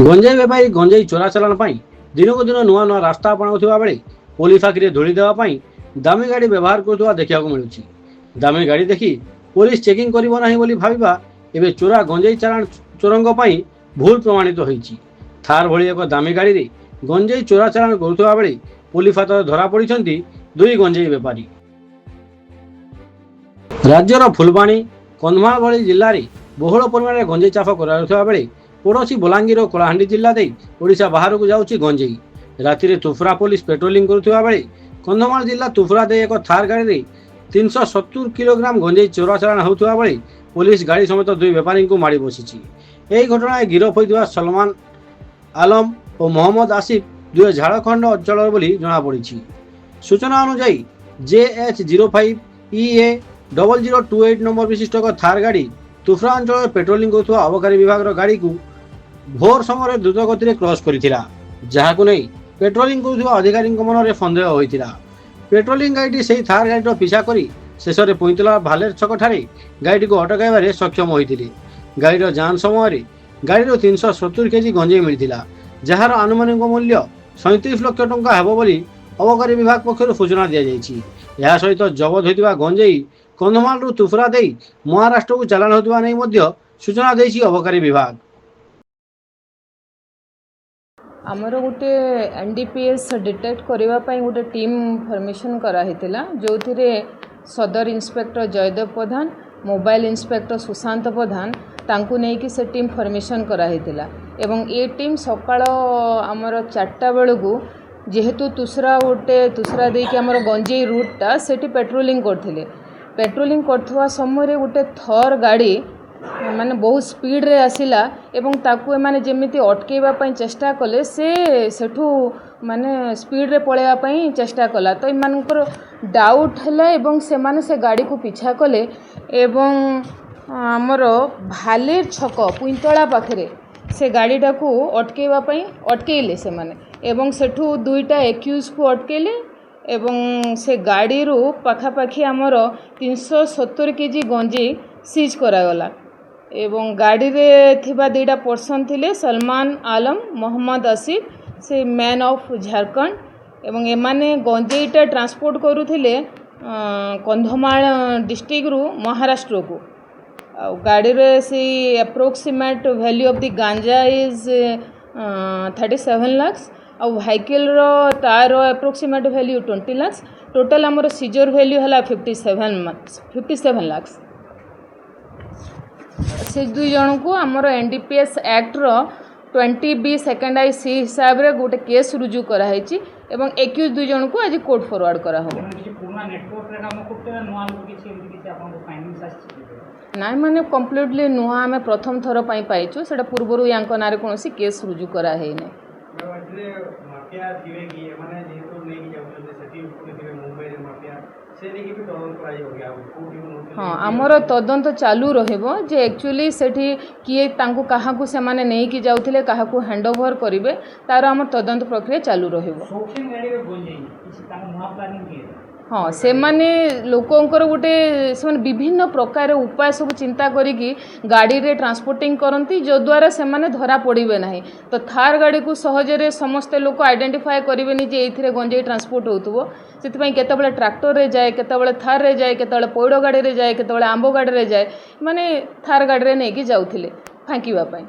ଗଞ୍ଜେଇ ବେପାରୀ ଗଞ୍ଜେଇ ଚୋରାଚାଲାଣ ପାଇଁ ଦିନକୁ ଦିନ ନୂଆ ନୂଆ ରାସ୍ତା ଆପଣାଉଥିବା ବେଳେ ପୋଲିସ ଆଖିରେ ଧୂଳି ଦେବା ପାଇଁ ଦାମୀ ଗାଡ଼ି ବ୍ୟବହାର କରୁଥିବା ଦେଖିବାକୁ ମିଳୁଛି। ଦାମୀ ଗାଡ଼ି ଦେଖି ପୋଲିସ ଚେକିଂ କରିବ ନାହିଁ ବୋଲି ଭାବିବା ଏବେ ଚୋରା ଗଞ୍ଜେଇ ଚାଲାଣ ଚୋରଙ୍କ ପାଇଁ ଭୁଲ ପ୍ରମାଣିତ ହୋଇଛି। ଥାର ଭଳି ଏକ ଦାମୀ ଗାଡ଼ିରେ ଗଞ୍ଜେଇ ଚୋରା ଚାଲାଣ କରୁଥିବା ବେଳେ ପୋଲିସ ହାତରେ ଧରା ପଡ଼ିଛନ୍ତି ଦୁଇ ଗଞ୍ଜେଇ ବେପାରୀ। ରାଜ୍ୟର ଫୁଲବାଣୀ, କନ୍ଧମାଳ ଭଳି ଜିଲ୍ଲାରେ ବହୁଳ ପରିମାଣରେ ଗଞ୍ଜେଇ ଚାଷ କରାଯାଉଥିବା ବେଳେ ପଡ଼ୋଶୀ ବଲାଙ୍ଗୀର ଓ କଳାହାଣ୍ଡି ଜିଲ୍ଲା ଦେଇ ଓଡ଼ିଶା ବାହାରକୁ ଯାଉଛି ଗଞ୍ଜେଇ। ରାତିରେ ତୁଫରା ପୋଲିସ ପେଟ୍ରୋଲିଂ କରୁଥିବା ବେଳେ କନ୍ଧମାଳ ଜିଲ୍ଲା ତୁଫରା ଦେଇ ଏକ ଥାର ଗାଡ଼ିରେ 370 କିଲୋଗ୍ରାମ ଗଞ୍ଜେଇ ଚୋରା ଚାଲାଣ ହେଉଥିବା ବେଳେ ପୋଲିସ ଗାଡ଼ି ସମେତ ଦୁଇ ବେପାରୀଙ୍କୁ ମାଡ଼ି ବସିଛି। ଏହି ଘଟଣାରେ ଗିରଫ ହୋଇଥିବା ସଲମାନ ଆଲମ ଓ ମହମ୍ମଦ ଆସିଫ ଦୁଇ ଝାଡ଼ଖଣ୍ଡ ଅଞ୍ଚଳର ବୋଲି ଜଣାପଡ଼ିଛି। ସୂଚନା ଅନୁଯାୟୀ JH05EA 0028 ନମ୍ବର ବିଶିଷ୍ଟ ଏକ ଥାର ଗାଡ଼ି ତୁଫରା ଅଞ୍ଚଳରେ ପେଟ୍ରୋଲିଂ କରୁଥିବା ଅବକାରୀ ବିଭାଗର ଗାଡ଼ିକୁ ଭୋର ସମୟରେ ଦ୍ରୁତ ଗତିରେ କ୍ରସ୍ କରିଥିଲା, ଯାହାକୁ ନେଇ ପେଟ୍ରୋଲିଂ କରୁଥିବା ଅଧିକାରୀଙ୍କ ମନରେ ସନ୍ଦେହ ହୋଇଥିଲା। ପେଟ୍ରୋଲିଂ ଗାଡ଼ିଟି ସେହି ଥାର ଗାଡ଼ିର ପିଛା କରି ଶେଷରେ ପୁଇଁତଲା ଭାଲେର ଛକଠାରେ ଗାଡ଼ିଟିକୁ ଅଟକାଇବାରେ ସକ୍ଷମ ହୋଇଥିଲେ। ଗାଡ଼ିର ଯାଞ୍ଚ ସମୟରେ ଗାଡ଼ିରୁ 370 କେଜି ଗଞ୍ଜେଇ ମିଳିଥିଲା, ଯାହାର ଆନୁମାନିକ ମୂଲ୍ୟ 37 ଲକ୍ଷ ଟଙ୍କା ହେବ ବୋଲି ଅବକାରୀ ବିଭାଗ ପକ୍ଷରୁ ସୂଚନା ଦିଆଯାଇଛି। ଏହା ସହିତ ଜବତ ହୋଇଥିବା ଗଞ୍ଜେଇ କନ୍ଧମାଳରୁ ତୁଫରା ଦେଇ ମହାରାଷ୍ଟ୍ରକୁ ଚାଲାଣ ହେଉଥିବା ନେଇ ମଧ୍ୟ ସୂଚନା ଦେଇଛି ଅବକାରୀ ବିଭାଗ। आमर गोटे एनडीपीएस डिटेक्ट करने गोटे टीम फॉर्मेशन कराइला जो सदर इन्स्पेक्टर जयदेव प्रधान, मोबाइल इन्स्पेक्टर सुशांत प्रधान तांकु नहीं कि से टीम फॉर्मेशन कराइला एवं ये टीम सकाळ आमर 4टा बेलू जेहेतु तुसरा देकी आमर गंजेई रूटा सेठी पेट्रोलिंग करथिले। पेट्रोलिंग करथवा समय गोटे थर गाड़ी माने बहुत स्पीड रे आसिला एवं ताकू माने जेमिति अटकेबा पई चेष्टा कले सेठू माने स्पीड रे पळेबा पई चेष्टा कला तो इमानकर डाउट हैला एवं से माने से गाड़ी को पीछा कले एवं हमर भालेर छक पुइंतळा पाखरे से गाड़ीटा को अटकेबा पई अटकेले से माने एवं सेठू दुईटा एक्यूज को अटकेले एवं से गाड़ी रू पाखापाखी आमर 370 केजी गंजी सीज करागला एवं गाड़ी रे थिबा दुईटा पर्सन थिले सलमान आलम, मोहम्मद आसिफ से मैन ऑफ झारखंड एवं एमाने गंजेईटा ट्रांसपोर्ट करूथिले कंधमाल डिस्ट्रिक्ट रू महाराष्ट्र को। गाड़ी रे से approximate value of the ganja is 37 lakh और व्हीकल रो तार अप्रोक्सीमेट वैल्यू 20 लाख। टोटल हमर सीजर वैल्यू हला 57 लाख। से दुई जन को आमर एनडीपीएस एक्ट रो 20B सेकेंड आई सी हिसाब रे गोटे केस रुजु कराई एवं एक्यूज दुई जन को आज कोर्ट फॉरवर्ड करा हो। नाई माने कंप्लीटली नुआ आम प्रथम थर पाइछु सेटा पूर्व या नारे कौन केस रुजु करा है नहीं। हाँ आमर तदंत चालू रहिबो जे एक्चुअली सेठी किए तांको काहाकू से माने नहीं कि जाउथिले काहाकू हैंडओवर करिवे तार आमर तदंत प्रक्रिया चालू रहिबो। हाँ से माने लोकंकर गोटे से माने विभिन्न प्रकार उपाय सब चिंता करिकी गाड़ी रे ट्रांसपोर्टिंग करती जो द्वारा से माने धरा पड़िबे नाही। तो थार गाड़ी को सहजरे समस्त लोक आइडेंटिफाई करिवेनी जे एथिरे गंजेई ट्रांसपोर्ट होतबो सेति केतबेले ट्रैक्टर रे जाए केतबेले थार रे जाए केतबेले पौड़ गाड़ी रे जाए केतबेले आंबो गाड़ी रे जाए माने थार गाड़ी रे नहीं कि जाउथिले फांकीबा पई।